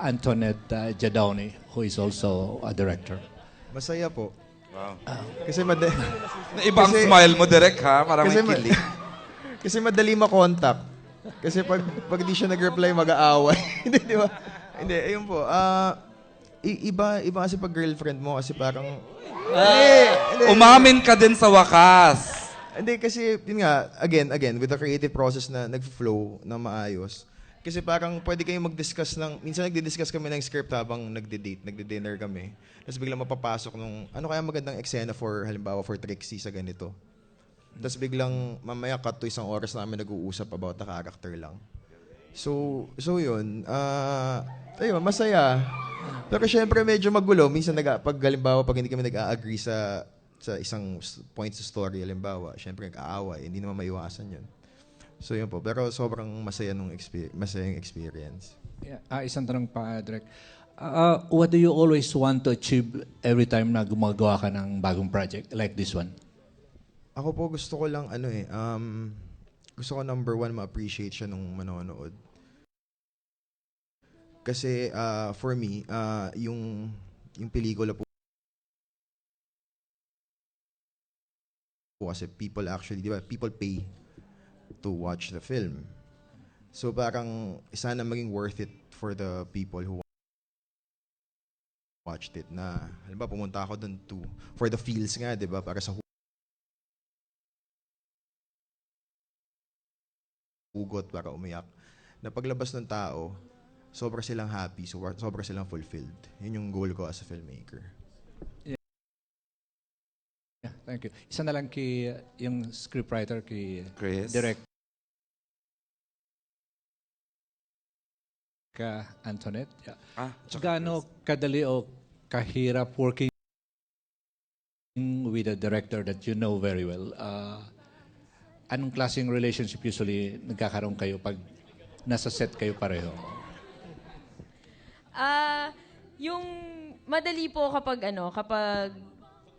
Antoinette Jadoni, who is also a director? Masaya po. Wow. Kasi Ibang kasi- smile mo, Direk, ha? Parang may Kasi ma- kilig. kasi madali makontakt. Kasi pag di siya nag-reply, mag-aaway. Hindi, di ba? Hindi, ayun po. Iba kasi pag girlfriend mo kasi parang... Hindi. Umamin ka din sa wakas. Hindi, kasi, yun nga, again, with the creative process na nag-flow na maayos. Kasi parang pwede kayong mag-discuss minsan nagdi-discuss kami ng script habang nagdi-dinner kami. Tapos biglang mapapasok nung, ano kaya magandang eksena halimbawa, for Trixie sa ganito. Tapos biglang, mamaya cut to 1 oras namin nag-uusap about the character lang. So yun. Ayun, masaya. Pero syempre medyo magulo. Minsan halimbawa, pag hindi kami nag-a-agree sa isang point sa story, halimbawa, syempre nag-aaway. Hindi naman maiwasan yun. So yun po. Pero sobrang masayang experience. Yeah. Isang tanong pa, Direk. What do you always want to achieve every time na gumagawa ka ng bagong project like this one? Ako po gusto ko lang gusto ko number 1 ma-appreciate siya nung manonood. Kasi for me, yung pelikula po kasi people actually, di ba, people pay to watch the film. So parang sana maging worth it for the people who watched it na, halimbawa pumunta ako dun for the feels nga, di ba, para sa hugot, para umiyak. Na paglabas ng tao, sobra silang happy, sobra silang fulfilled. Yun yung goal ko as a filmmaker. Yeah, thank you. Isa na lang yung scriptwriter Chris? Direk Antoinette. Yeah. Gaano kadali o kahirap working with a director that you know very well? Anong klaseng relationship usually nagkakaroon kayo pag nasa set kayo pareho? Yung madali po kapag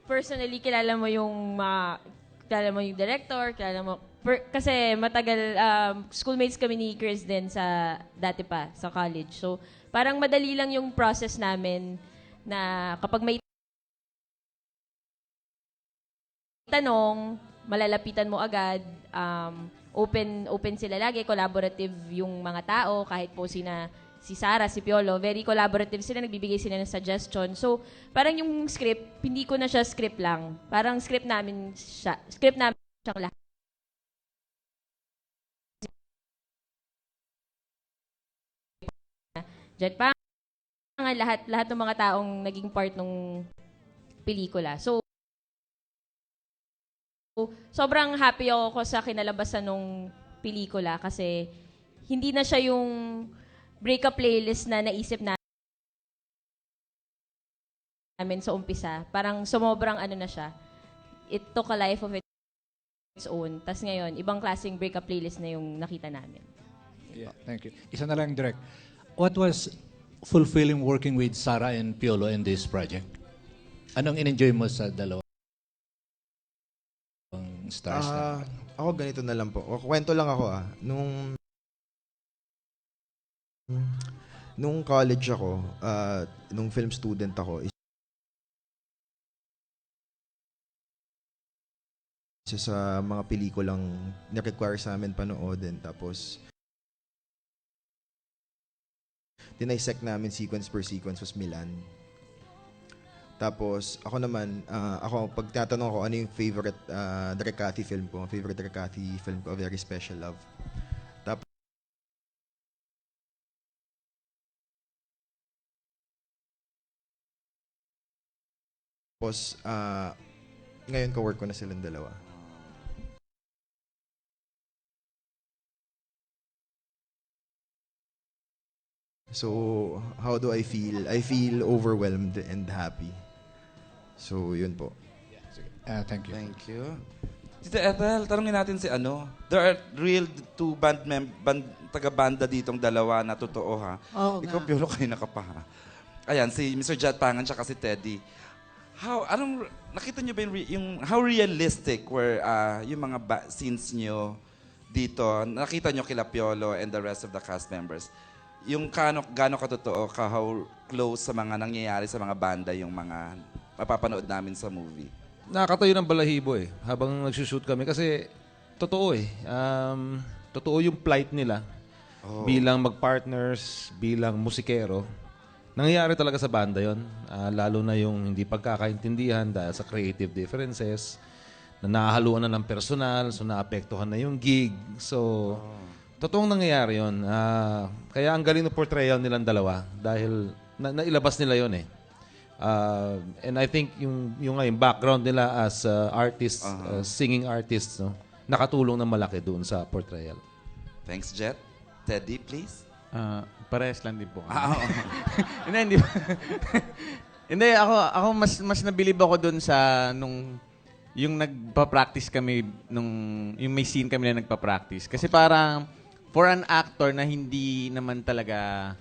personally kilala mo yung director, kasi matagal schoolmates kami ni Chris din sa dati pa sa college. So parang madali lang yung process namin na kapag may tanong, malalapitan mo agad, open sila lagi, collaborative yung mga tao, kahit po si Sarah, si Piolo, very collaborative sila, nagbibigay sila ng suggestion. So, parang yung script, hindi ko na siya script lang. Parang script namin siyang lahat. Diyan pa lahat ng mga taong naging part ng pelikula. So, sobrang happy ako sa kinalabasan ng pelikula kasi hindi na siya yung breakup playlist na naisip namin sa umpisa. Parang sumobrang na siya. It took a life of its own. Tapos ngayon, ibang klaseng breakup playlist na yung nakita namin. Yeah, thank you. Isa na lang, Direk. What was fulfilling working with Sarah and Piolo in this project? Anong in-enjoy mo sa dalawang stars na? Ako ganito na lang po. Kwento lang ako Nung college ako, nung film student ako, isa sa mga pelikulang na-require sa amin panoodin. Tapos, dinisect namin sequence per sequence was Milan. Tapos, ako naman, pag tatanong ko ano yung favorite Recati film ko, favorite Recati film ko, A Very Special Love. Tapos, ngayon ka-work ko na silang dalawa. So, how do I feel? I feel overwhelmed and happy. So, yun po. Thank you. Thank you. Tita Ethel, tanungin natin si There are real two taga-banda ditong dalawa na totoo, ha? Oo Ikaw, nga. Piolo, kayo na ka pa, ha? Ayan, si Mr. Jad Pangan tsaka si Teddy. Nakita niyo ba how realistic were yung mga scenes niyo dito? Nakita niyo kila Piolo and the rest of the cast members. yung gaano katotoo, how close sa mga nangyayari sa mga banda yung mga mapapanood namin sa movie? Nakakatayo ng balahibo eh, habang nagsushoot kami. Kasi, totoo eh. Totoo yung plight nila bilang mag-partners, bilang musikero. Nangyayari talaga sa banda yon. Lalo na yung hindi pagkakaintindihan dahil sa creative differences, na nahahaluan na ng personal, so naapektuhan na yung gig. So, totoong nangyayari yun. Kaya ang galing ng portrayal nilang dalawa dahil nailabas nila yon eh. And I think yung background nila as artists, singing artists, no, nakatulong na malaki doon sa portrayal. Thanks, Jet. Teddy, please. Parehas lang din po. Okay. Hindi, ako mas nabilib ako doon sa yung nagpa-practice kami yung may scene kami na nagpa-practice. Kasi parang for an actor na hindi naman talaga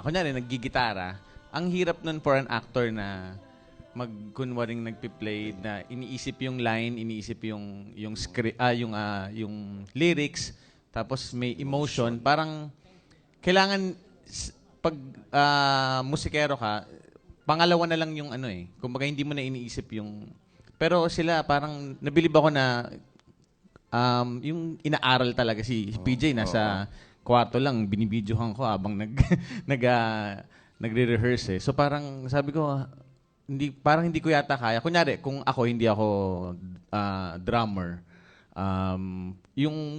kunyari naggigitara, ang hirap nun for an actor na kunwaring nagpi-play na iniisip yung line, iniisip yung script, yung lyrics, tapos may emotion. Parang kailangan pag musikero ka, pangalawa na lang yung kumbaga hindi mo na iniisip yung. Pero sila parang nabilib ako na yung inaaral talaga si PJ nasa kwarto lang binibidyohan ko habang nagre-rehearse eh. So parang sabi ko hindi ko yata kaya. Kunyari kung hindi ako drummer,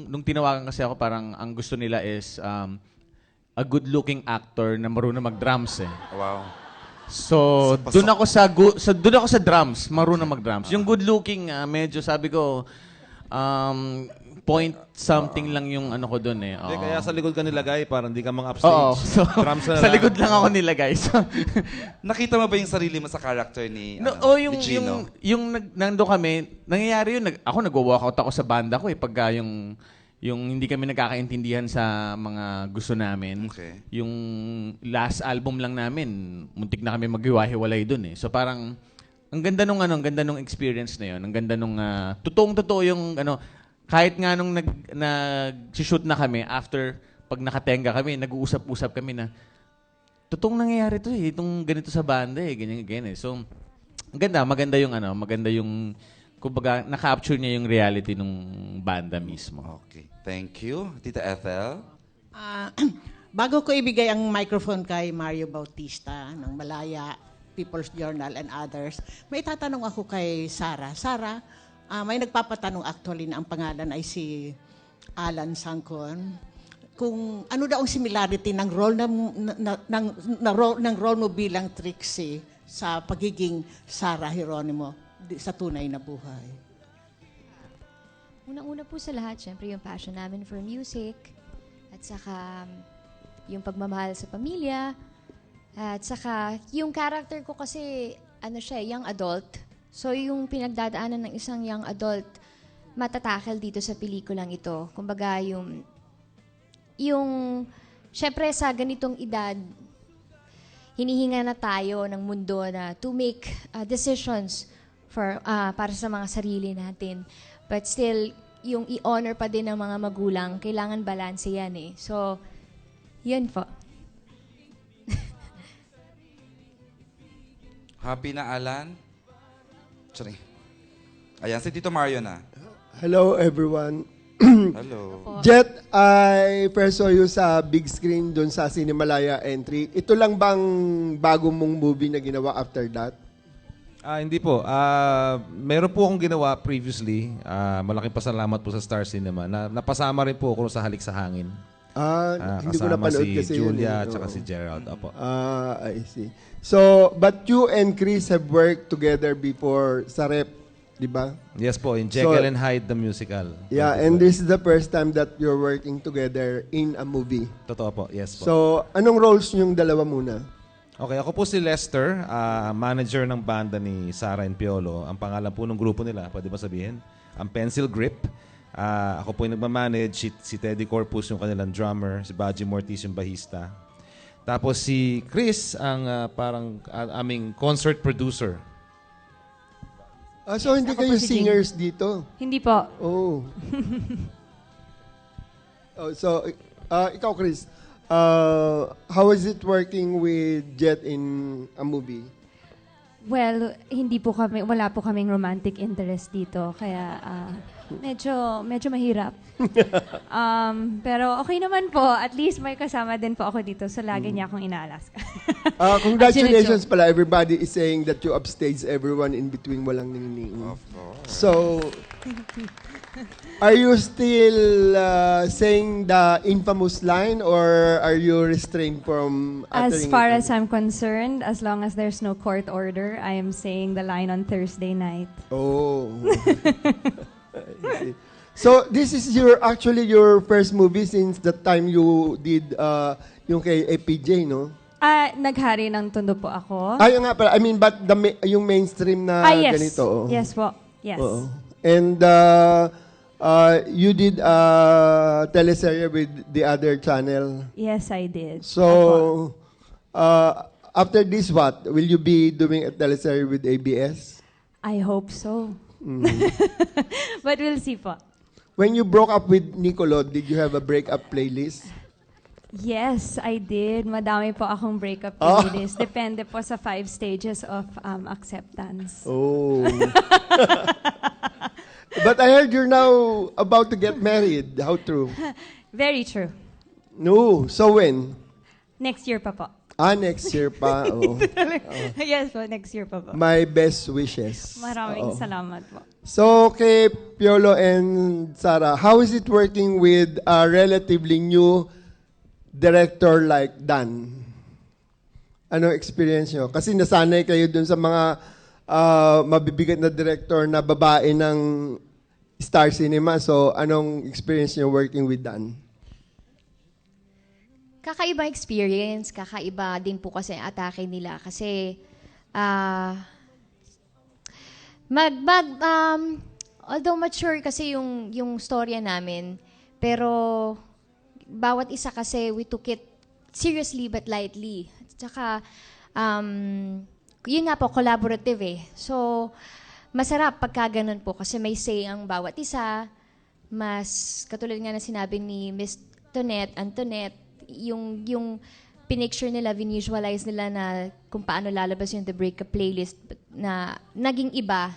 nung tinawagan kasi ako parang ang gusto nila is a good-looking actor na marunong mag-drums eh. Wow. So, doon ako sa drums, marunong mag-drums. Yung good-looking, medyo sabi ko, point something lang yung ko doon eh. Hindi, kaya sa likod ka nilagay para hindi ka Oo. upstage. So, Drums na sa likod lang ako nilagay. So, Nakita mo ba yung sarili mo sa character ni yung Gino? nando kami, nangyayari yun, ako nagwo-walkout ako sa banda ko eh, pagka yung hindi kami nagkakaintindihan sa mga gusto namin. Okay. Yung last album lang namin, muntik na kami maghiwa-hiwalay dun eh. So parang, ang ganda nung experience na yun. Ang ganda nung, totoong-totoo yung, kahit nga nung nag-shoot na kami, after, pag nakatenga kami, nag-uusap-usap kami na, totoong nangyayari to eh, itong ganito sa banda eh, ganyan eh. So, maganda yung, kumbaga, na-capture niya yung reality ng banda mismo. Okay. Thank you. Tita Ethel? Bago ko ibigay ang microphone kay Mario Bautista ng Malaya, People's Journal and others, may tatanong ako kay Sarah. Sarah, may nagpapatanong actually na ang pangalan ay si Alan Sangkon. Kung ano daw ang similarity ng role ng role mo bilang Trixie sa pagiging Sarah Geronimo sa tunay na buhay. Unang-una po sa lahat, syempre yung passion namin for music at saka yung pagmamahal sa pamilya at saka yung character ko kasi young adult. So yung pinagdadaanan ng isang young adult matatakel dito sa pelikulang ito. Kumbaga yung syempre sa ganitong edad hinihinga na tayo ng mundo na to make decisions para sa mga sarili natin. But still, yung i-honor pa din ng mga magulang, kailangan balance yan eh. So, yun po. Happy na, Alan? Sorry. Ayan, si Tito Mario na. Hello, everyone. Hello. Jet, I first saw you sa big screen doon sa Cinemalaya entry. Ito lang bang bago mong movie na ginawa after that? Hindi po. Meron po akong ginawa previously. Malaking pasalamat po sa Star Cinema. Napasama rin po ako sa Halik sa Hangin. Hindi ko napanood si kasi Julia yun. at si Gerald. Apo. I see. So, but you and Chris have worked together before sa Rep, di ba? Yes po, in Jekyll and Hyde the musical. Yeah, and this is the first time that you're working together in a movie. Totoo po, yes po. So, anong roles niyong dalawa muna? Okay, ako po si Lester, manager ng banda ni Sarah and Piolo. Ang pangalan po ng grupo nila, pwede ba sabihin? Ang Pencil Grip. Ako po yung nagmamanage, si Teddy Corpus yung kanilang drummer, si Baji Mortis yung bahista. Tapos si Chris, ang aming concert producer. So, hindi kayo singers dito? Hindi po. Oh. So, ikaw, Chris, how is it working with Jet in a movie? Well, wala po kaming romantic interest dito. Kaya medyo mahirap. Pero okay naman po. At least may kasama din po ako dito. So lagi niya akong inaalaska. Congratulations pala. Everybody is saying that you upstage everyone in between walang ningning. Of course. So, are you still saying the infamous line or are you restrained from As uttering far it? as I'm concerned, as long as there's no court order, I am saying the line on Thursday night. Oh. I see. So, this is actually your first movie since the time you did yung kay APJ, no? Naghari ng Tondo po ako. Ay, nga pala. I mean, but yung mainstream na Yes. ganito. Oh. Yes po. Yes. Oo. And you did a teleserye with the other channel. Yes, I did. So, after this, what? Will you be doing a teleserye with ABS? I hope so. But we'll see po. When you broke up with Nicolo, did you have a breakup playlist? Yes, I did. Madami po akong breakup playlist. Depende po sa 5 stages of acceptance. Oh. But I heard you're now about to get married. How true? Very true. No. So when? Next year pa po. Next year pa. Oh. Yes po, next year pa po. My best wishes. Maraming Oo. salamat po. So, kay Piolo and Sarah, how is it working with a relatively new director like Dan? Ano experience nyo? Kasi nasanay kayo dun sa mga mabibigat na director na babae ng Star Cinema. So, anong experience nyo working with Dan? Kakaiba experience, kakaiba din po kasi ang atake nila kasi although mature kasi yung storya namin, pero bawat isa kasi we took it seriously but lightly. Tsaka yun nga po, collaborative eh. So, masarap pagka ganun po kasi may say ang bawat isa. Mas, katulad nga na sinabi ni Miss Antoinette, yung pinicture nila, visualize nila na kung paano lalabas yung The Breakup Playlist na naging iba.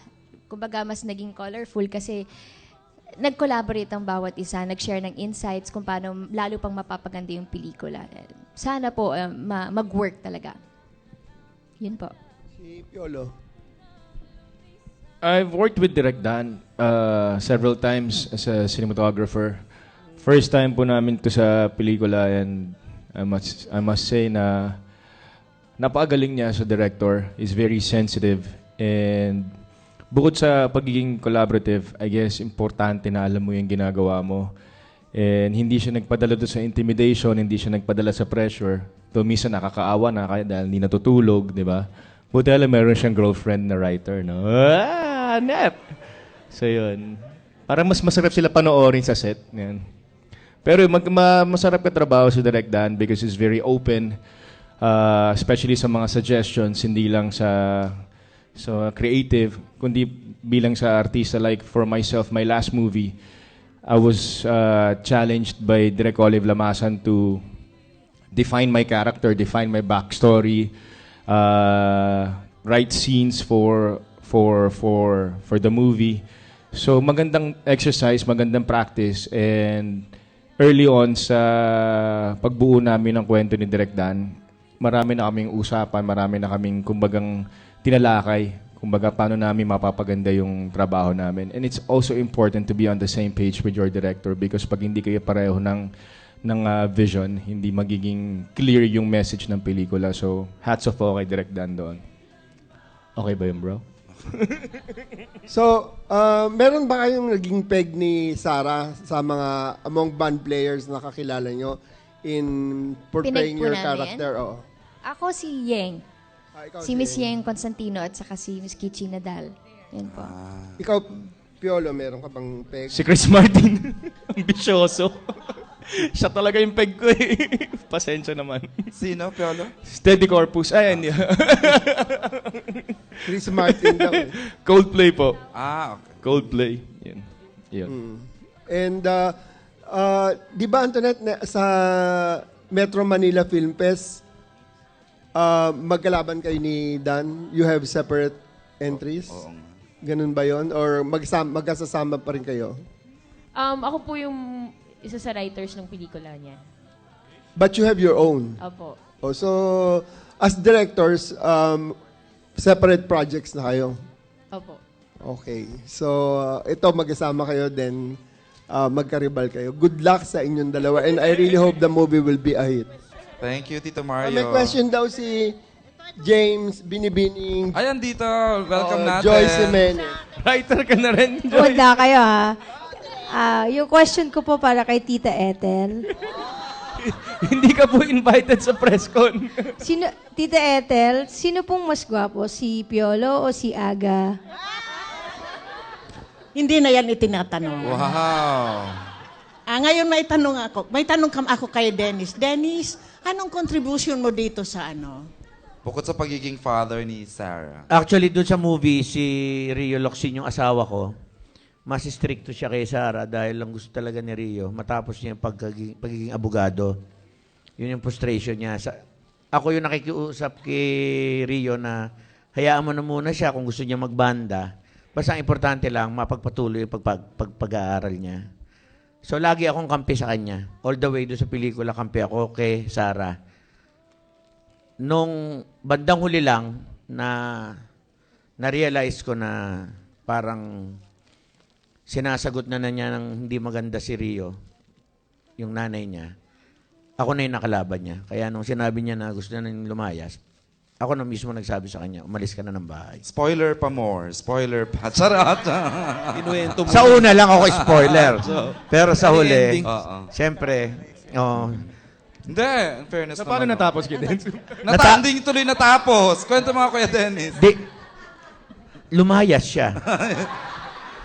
Kumbaga, mas naging colorful kasi nag-collaborate ang bawat isa, nag-share ng insights kung paano lalo pang mapapaganda yung pelikula. Sana po mag-work talaga. Yun po. Si Piolo. I've worked with Direk Dan several times as a cinematographer. First time po namin to sa pelikula and I must say na napakagaling niya sa director. He's very sensitive and bukod sa pagiging collaborative, I guess importante na alam mo yung ginagawa mo. And hindi siya nagpadala doon sa intimidation, hindi siya nagpadala sa pressure. Though minsan nakakaawa na kaya dahil hindi natutulog, di ba? Buti alam, meron siyang girlfriend na writer, no? Nep! So yun. Parang mas masarap sila panoorin sa set. Yan. Pero masarap katrabaho si Direk Dan because he's very open, especially sa mga suggestions, hindi lang sa creative, kundi bilang sa artista. Like for myself, my last movie, I was challenged by Direk Olive Lamasan to define my character, define my backstory, write scenes for the movie. So magandang exercise, magandang practice, and early on sa pagbuo namin ng kwento ni Direk Dan, marami na kaming usapan, marami na kaming kumbagang tinalakay, kumbaga paano namin mapapaganda yung trabaho namin. And it's also important to be on the same page with your director because pag hindi kayo pareho ng vision, hindi magiging clear yung message ng pelikula. So, hats off po kay Direk Dan doon. Okay ba yun, bro? So, meron ba kayong naging peg ni Sarah sa mga among band players na kakilala nyo in portraying Pineg po your namin? character? Oo. Ako si Yeng. Ikaw Si Miss Yeng Constantino at saka si Miss Kichi Nadal. Yan po. Ikaw, Piolo, meron ka bang peg? Si Chris Martin. Ambisyoso. Siya talaga yung peg ko eh. Pasensya naman. Sino, Piolo? Steady Corpus. Ay, hindi. Chris Martin daw. Coldplay po. Okay. Coldplay. Yun. And, di ba, Antoinette, sa Metro Manila Film Fest, magkalaban kayo ni Dan? You have separate entries? Oo nga. Ganun ba yon? Or magkasasama pa rin kayo? Ako po yung isa sa writers ng pelikula niya. But you have your own? Opo. Oh, so, as directors, separate projects na kayo? Opo. Okay. So, ito magkasama kayo, then magkaribal kayo. Good luck sa inyong dalawa. And I really hope the movie will be a hit. Thank you, Tito Mario. May question daw si James Binibining. Ayan dito, welcome natin. Joyce Jimenez. Writer ka na rin, Huwag na kayo, ha? Yung question ko po para kay Tita Ethel. Hindi ka po invited sa press con. Tita Ethel, sino pong mas gwapo? Si Piolo o si Aga? Hindi na yan itinatanong. Wow. Ngayon may tanong ako kay Dennis. Dennis, anong contribution mo dito sa ano? Bukod sa pagiging father ni Sarah. Actually, doon sa movie, si Rio Locsin, yung asawa ko, mas stricto siya kay Sarah dahil lang gusto talaga ni Rio. Matapos niya yung pagiging abogado. Yun yung frustration niya. Ako yung nakikiusap kay Rio na hayaan mo na muna siya kung gusto niya magbanda. Basta ang importante lang, mapagpatuloy yung pag-aaral niya. So, lagi akong kampi sa kanya. All the way doon sa pelikula, kampi ako kay Sarah. Nung bandang huli lang, na-realize ko na parang sinasagot na niya ng hindi maganda si Rio, yung nanay niya. Ako na yung nakalaban niya. Kaya nung sinabi niya na gusto na nang lumayas, ako na mismo nagsabi sa kanya, umalis ka na ng bahay. Spoiler pa more. Spoiler pa. Charot. Sa una lang ako spoiler. Pero sa huli, siyempre, hindi, in fairness Na paano naman. natapos kay Dennis? Natanding tuloy natapos. Kwento mga Kuya Dennis. Lumayas siya.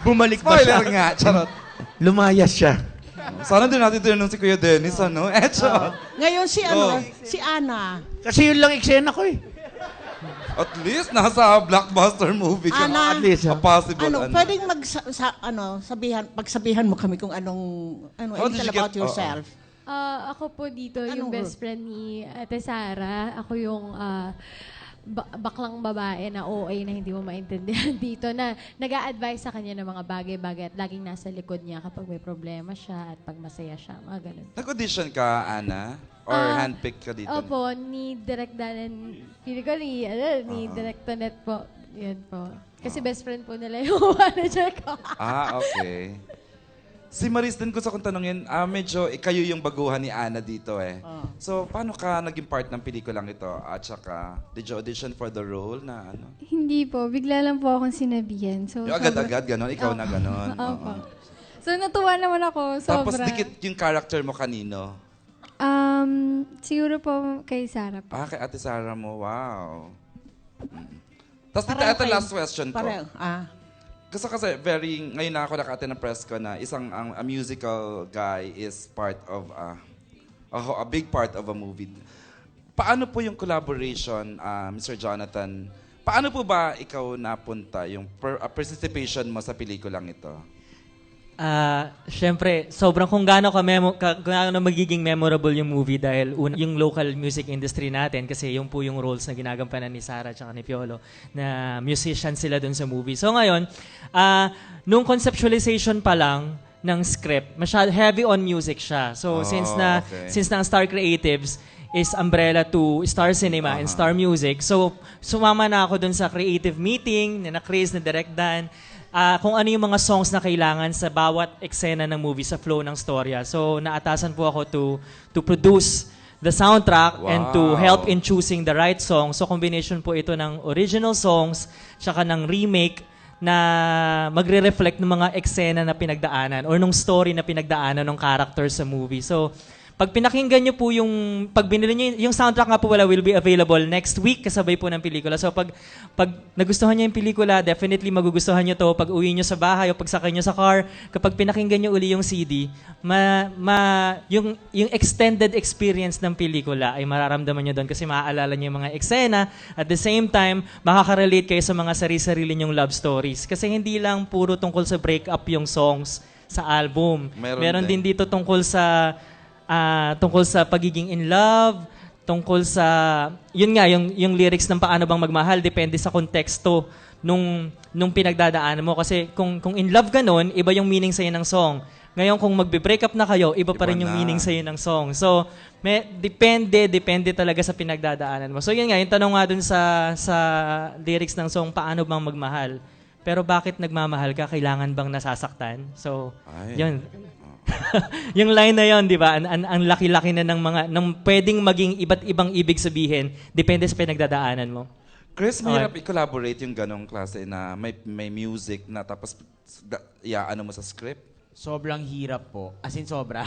Bumalik ba siya? Spoiler nga. Charot. Lumayas siya. Sana din natin tinanong si Kuya Dennis, ano? Charot. Ngayon si Ana. Kasi yun lang eksena ko eh. At least nasa blockbuster movie ka. Ana, At least, Possible. pwedeng pagsabihan mo kami kung anong How did little you get- about yourself. Ako po dito, Anong yung best friend ni Ate Sara. Ako yung baklang babae na OA na hindi mo maintindihan dito na nag-a-advise sa kanya ng mga bagay-bagay at laging nasa likod niya kapag may problema siya at pag masaya siya, mga ganun. Nag-audition ka, Ana? Or handpick ka dito? Opo, ni Direk Danen, pili ko ni Direk Tonet po. Yun po. Kasi best friend po nila yung manager ko. Okay. Si Maris din ko sa kung tanongin, medyo kayo yung baguhan ni Ana dito eh. So, paano ka naging part ng pelikulang ito? At saka, did you audition for the role na ano? Hindi po, bigla lang po akong sinabihan. So, Yung agad-agad, ganon? Ikaw na ganon? Opo. So, natuwa naman ako, sobra. Tapos, dikit yung character mo kanino? Siguro po kay Sarah po. Kay Ate Sarah mo. Wow. Tapos, ito last question ko. Kasi ngayon na ako nakate ng press ko na a musical guy is part of a big part of a movie. Paano po yung collaboration, Mr. Jonathan? Paano po ba ikaw napunta yung participation mo sa pelikulang ito? Siyempre, sobrang kung gaano magiging memorable yung movie dahil yung local music industry natin kasi yung po yung roles na ginagampanan ni Sarah at ni Piolo na musician sila dun sa movie. So ngayon, nung conceptualization pa lang ng script, heavy on music siya. So since na ang Star Creatives is umbrella to Star Cinema and Star Music, so sumama na ako dun sa creative meeting na Chris, na Direk Dan, kung ano yung mga songs na kailangan sa bawat eksena ng movie, sa flow ng storya. So, naatasan po ako to produce the soundtrack and to help in choosing the right song. So, combination po ito ng original songs tsaka ng remake na magre-reflect ng mga eksena na pinagdaanan or nung story na pinagdaanan ng character sa movie. So, pag pinakinggan nyo po pag binili nyo, yung soundtrack nga po will be available next week kasabay po ng pelikula. So pag nagustuhan nyo yung pelikula, definitely magugustuhan nyo to. Pag uwi nyo sa bahay o pag sakay nyo sa car, kapag pinakinggan nyo uli yung CD, yung extended experience ng pelikula ay mararamdaman nyo doon kasi maaalala nyo yung mga eksena. At the same time, makaka-relate kayo sa mga sarili-sarili nyong love stories. Kasi hindi lang puro tungkol sa breakup yung songs sa album. Meron din dito tungkol sa tungkol sa pagiging in love, tungkol sa, yun nga, yung lyrics ng paano bang magmahal, depende sa konteksto nung pinagdadaanan mo. Kasi kung in love ka nun, iba yung meaning sa'yo ng song. Ngayon, kung magbe-break up na kayo, iba pa rin yung meaning sa'yo ng song. So, depende talaga sa pinagdadaanan mo. So, yun nga, yung tanong nga dun sa lyrics ng song, paano bang magmahal? Pero bakit nagmamahal ka? Kailangan bang nasasaktan? So, yun. Yung line na yun, di ba? Ang laki-laki na ng pwedeng maging iba't ibang ibig sabihin, depende sa pinagdadaanan mo. Chris, mahirap i-collaborate yung ganong klase na may music na tapos iaano mo sa script? Sobrang hirap po. As in, sobra.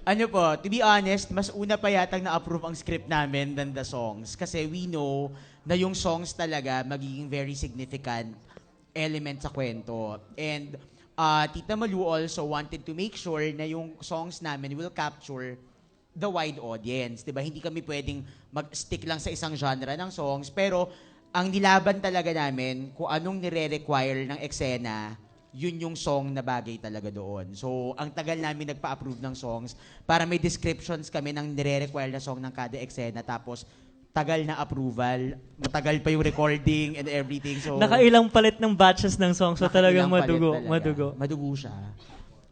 Ano po, to be honest, mas una pa yatang na-approve ang script namin than the songs. Kasi we know na yung songs talaga magiging very significant element sa kwento. And Tita Malu also wanted to make sure na yung songs namin will capture the wide audience. Diba? Hindi kami pwedeng mag-stick lang sa isang genre ng songs. Pero ang nilaban talaga namin, kung anong nire-require ng eksena, yun yung song na bagay talaga doon. So, ang tagal namin nagpa-approve ng songs para may descriptions kami ng nire-require na song ng kada eksena. Tapos, tagal na approval, matagal pa yung recording and everything. So, nakailang palit ng batches ng song, so talagang madugo. Madugo siya.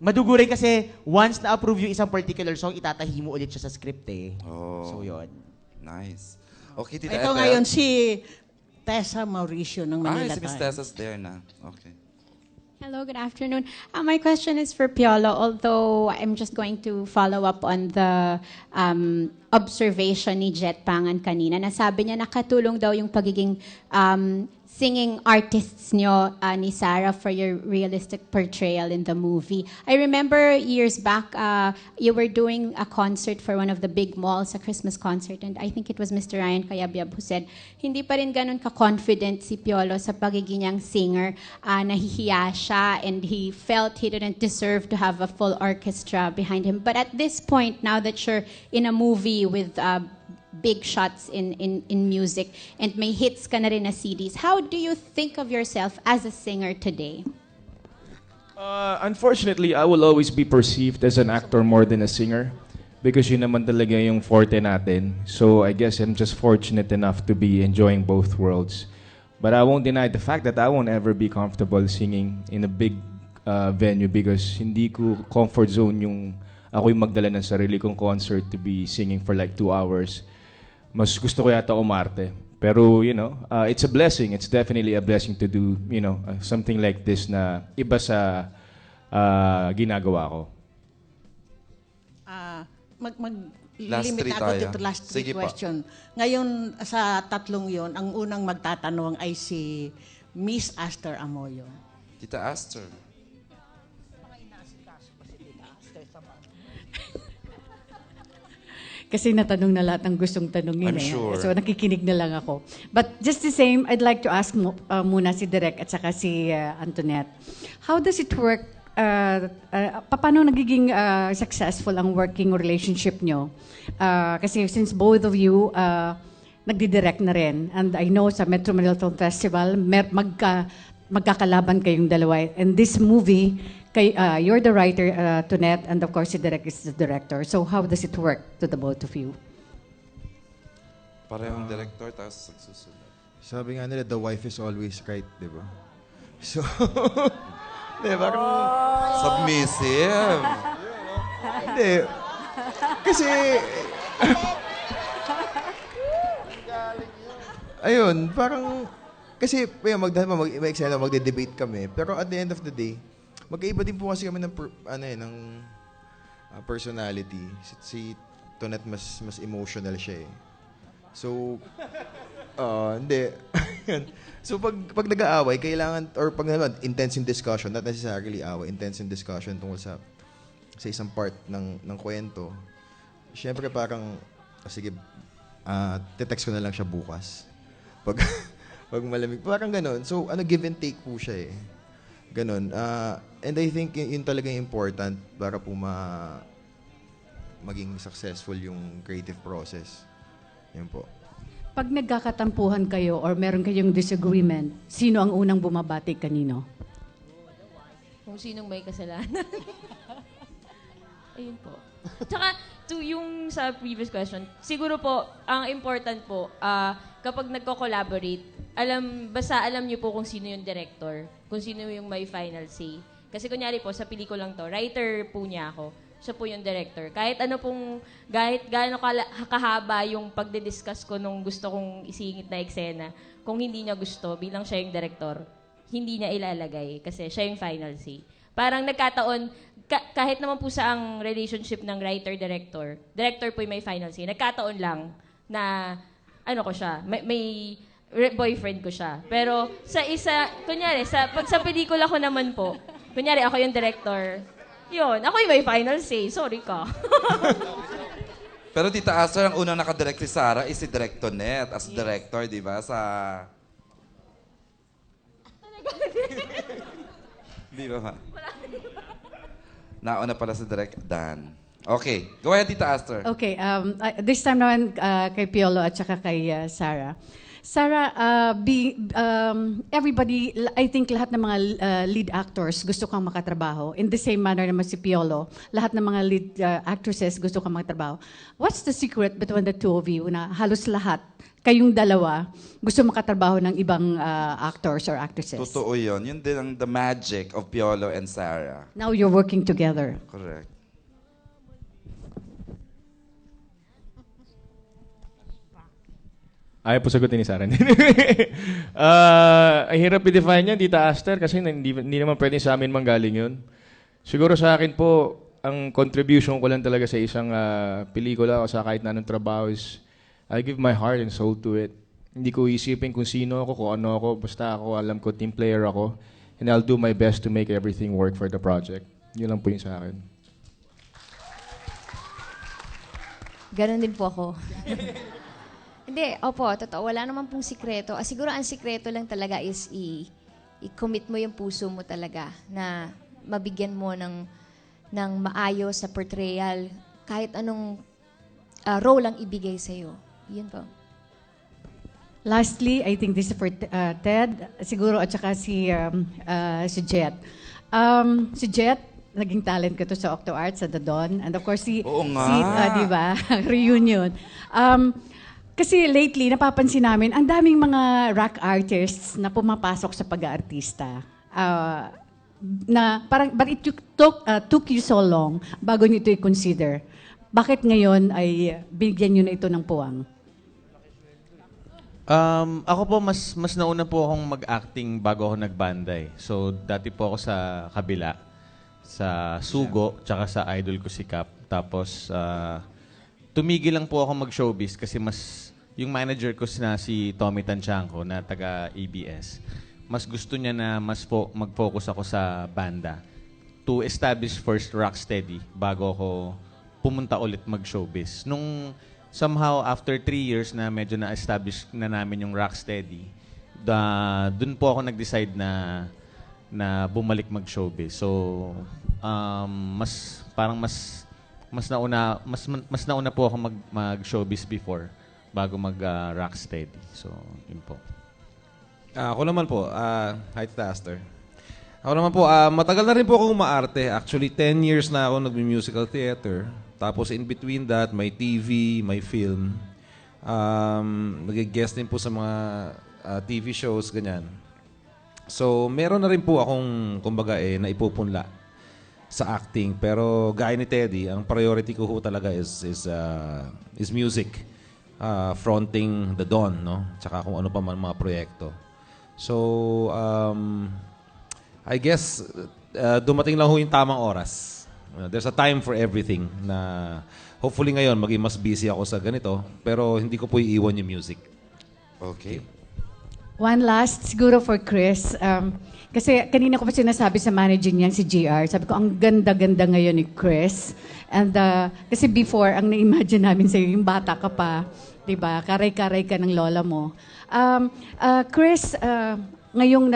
Madugo rin kasi once na-approve yung isang particular song, itatahi mo ulit siya sa script eh. Oh. So, yun. Nice. Okay, Tita Ito Ethel. ngayon si Tessa Mauricio ng Manila si Miss Times. Tessa's there na. Okay. Hello, good afternoon. My question is for Piolo, although I'm just going to follow up on the observation ni Jet Pangan kanina. Nasabi niya nakatulong daw yung pagiging singing artists nyo ni Sarah for your realistic portrayal in the movie. I remember years back, you were doing a concert for one of the big malls, a Christmas concert, and I think it was Mr. Ryan Cayabyab who said, hindi pa rin ganun ka-confident si Piolo sa pagiging niyang singer. Nahihiya siya and he felt he didn't deserve to have a full orchestra behind him. But at this point, now that you're in a movie with big shots in music and may hits ka na rin na CDs, how do you think of yourself as a singer today? Unfortunately, I will always be perceived as an actor more than a singer because yun naman talaga yung forte natin. So I guess I'm just fortunate enough to be enjoying both worlds. But I won't deny the fact that I won't ever be comfortable singing in a big venue because hindi ko comfort zone yung ako'y magdala ng sarili kong concert to be singing for like 2 hours. Mas gusto ko yata umarte. Pero, it's a blessing. It's definitely a blessing to do, something like this na iba sa ginagawa ko. Limit ako dito last three question. Ngayon, sa tatlong yon, ang unang magtatanong ay si Miss Aster Amoyo. Tita Aster. Kasi natanong na lahat ng gustong tanongin. I'm sure. So nakikinig na lang ako. But just the same, I'd like to ask muna si Direk at saka si Antoinette. How does it work? Paano nagiging successful ang working relationship nyo? Kasi since both of you nagdidirect na rin, and I know sa Metro Manila Film Festival, magkakalaban kayong dalawa. And this movie, you're the writer, Tonet, and of course, si Direk is the director. So how does it work to the both of you? Parehong director, tapos nagsusunod. Sabi nga nila, the wife is always right, di ba? So, di ba? Submissive. Hindi. Kasi, ayun, parang, kasi, mag-eksena, magde-debate kami. Pero at the end of the day, magkaiba din po kasi kami ng personality. Si Tonet mas emotional siya eh. So, hindi. So, pag nag-aaway, kailangan, or pag naman, intense in discussion, not necessarily away, intense in discussion tungkol sa isang part ng kwento. Siyempre parang, sige, te-text ko na lang siya bukas. Pag malamig, parang ganon. So, give and take po siya eh. Ganon. And I think yun talaga important para po maging successful yung creative process. Yan po. Pag nagkakatampuhan kayo or meron kayong disagreement, sino ang unang bumabati kanino? Kung sinong may kasalanan. Ayun po. Tsaka, to yung sa previous question, siguro po, ang important po, kapag nagko-collaborate, basta alam niyo po kung sino yung director, kung sino yung may final say. Kasi kunyari po, sa pelikulang to, writer po niya ako. Siya po yung director. Kahit gaano kahaba yung pagdidiscuss ko nung gusto kong isingit na eksena, kung hindi niya gusto, bilang siya yung director, hindi niya ilalagay kasi siya yung final say. Parang nagkataon, kahit naman po sa ang relationship ng writer-director, director po yung may final say. Nagkataon lang na, ko siya, may boyfriend ko siya. Pero kunyari, pag sa pelikula ko naman po, kunyari ako yung director, yun, ako yung may final say. Sorry ka. Pero Tita Aster, ang unang nakadirect si Sarah is si Direk Tonet as director, di ba? Di ba ma? Nauna pala si Direk Dan. Okay, go ahead, Tita Aster. Okay, this time naman kay Piolo at saka kay Sarah. Sarah, everybody, I think lahat ng mga lead actors gusto kang makatrabaho. In the same manner naman si Piolo, lahat ng mga lead actresses gusto kang makatrabaho. What's the secret between the two of you na halos lahat, kayong dalawa, gusto makatrabaho ng ibang actors or actresses? Totoo yun. Yun din ang the magic of Piolo and Sarah. Now you're working together. Correct. Ayaw po sagutin ni Sarah. Ang hirap i-define yan, Tita Aster, kasi hindi naman pwedeng sa amin manggaling yun. Siguro sa akin po, ang contribution ko lang talaga sa isang pelikula o sa kahit na anong trabaho is I give my heart and soul to it. Hindi ko isipin kung sino ako, kung ano ako, basta ako, alam ko, team player ako. And I'll do my best to make everything work for the project. Yun lang po yung sa akin. Ganon din po ako. Hindi, opo, totoo. Wala naman pong sikreto. Siguro ang sikreto lang talaga is i-commit mo yung puso mo talaga na mabigyan mo ng maayos na portrayal kahit anong role ang ibigay sa'yo. Yun po. Lastly, I think this is for Ted, siguro at saka si Jet. Si Jet, naging talent ko to sa Octo Arts, sa The Don. And of course, Oo nga. di ba? Reunion. Kasi lately, napapansin namin, ang daming mga rock artists na pumapasok sa pag-aartista. But it took you so long bago nyo ito i-consider. Bakit ngayon ay bigyan nyo na ito ng puwang? Ako po, mas nauna po akong mag-acting bago ako nagbanda. So, dati po ako sa kabila, sa Sugo, tsaka sa idol ko si Cap. Tapos, tumigil lang po ako mag-showbiz kasi yung manager ko si Tommy Tanchanco na taga-ABS, mas gusto niya na mag-focus ako sa banda to establish first Rocksteady bago ako pumunta ulit mag-showbiz. Nung somehow after 3 years na medyo na-establish na namin yung Rocksteady, dun po ako nag-decide na bumalik mag-showbiz. So, mas nauna po ako mag-showbiz before bago mag-Rocksteady. So, yun po. Ako naman po, hi Tita Aster. Ako naman po, matagal na rin po akong maarte. Actually, 10 years na ako nag-musical theater. Tapos in between that, may TV, may film. Nag-guest din po sa mga TV shows, ganyan. So, meron na rin po akong, kumbaga na ipupunla sa acting. Pero gaya ni Teddy, ang priority ko ho talaga is music. Fronting the Don, no? Tsaka kung ano pa man mga proyekto. So, I guess, dumating lang ho yung tamang oras. There's a time for everything na hopefully ngayon maging mas busy ako sa ganito, pero hindi ko po iiwan yung music. Okay. One last, siguro for Chris. Kasi kanina ko pa sinasabi sa manager niyan, si JR, sabi ko, ang ganda-ganda ngayon ni Chris. And kasi before, ang na-imagine namin sa'yo, yung bata ka pa, di ba? Karay-karay ka ng lola mo. Chris, ngayong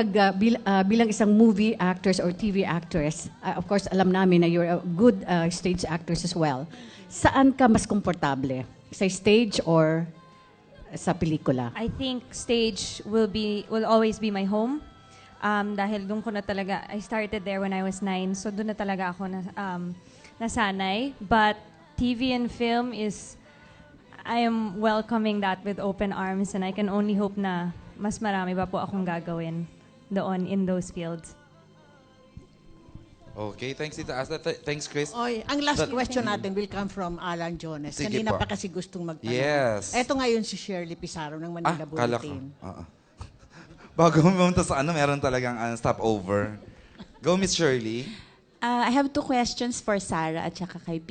bilang isang movie actress or TV actress, of course, alam namin na you're a good stage actress as well. Saan ka mas komportable? Sa stage or sa pelikula? I think stage will always be my home. Dahil doon ko na talaga, I started there when I was 9, so doon na talaga ako nasanay. But TV and film is, I am welcoming that with open arms and I can only hope na mas marami pa po akong gagawin doon in those fields. Okay, thanks Tita Asta. Thanks Chris. Oy, ang last question natin will come from Alan Jones. Sige Kanina po. pa kasi gustong magtanong. Yes. Eto ngayon si Shirley Pizarro ng Manila Kala ko. Bulletin. Bago pumunta sa meron talagang stopover. Go, Miss Shirley. I have two questions for Sarah at saka kay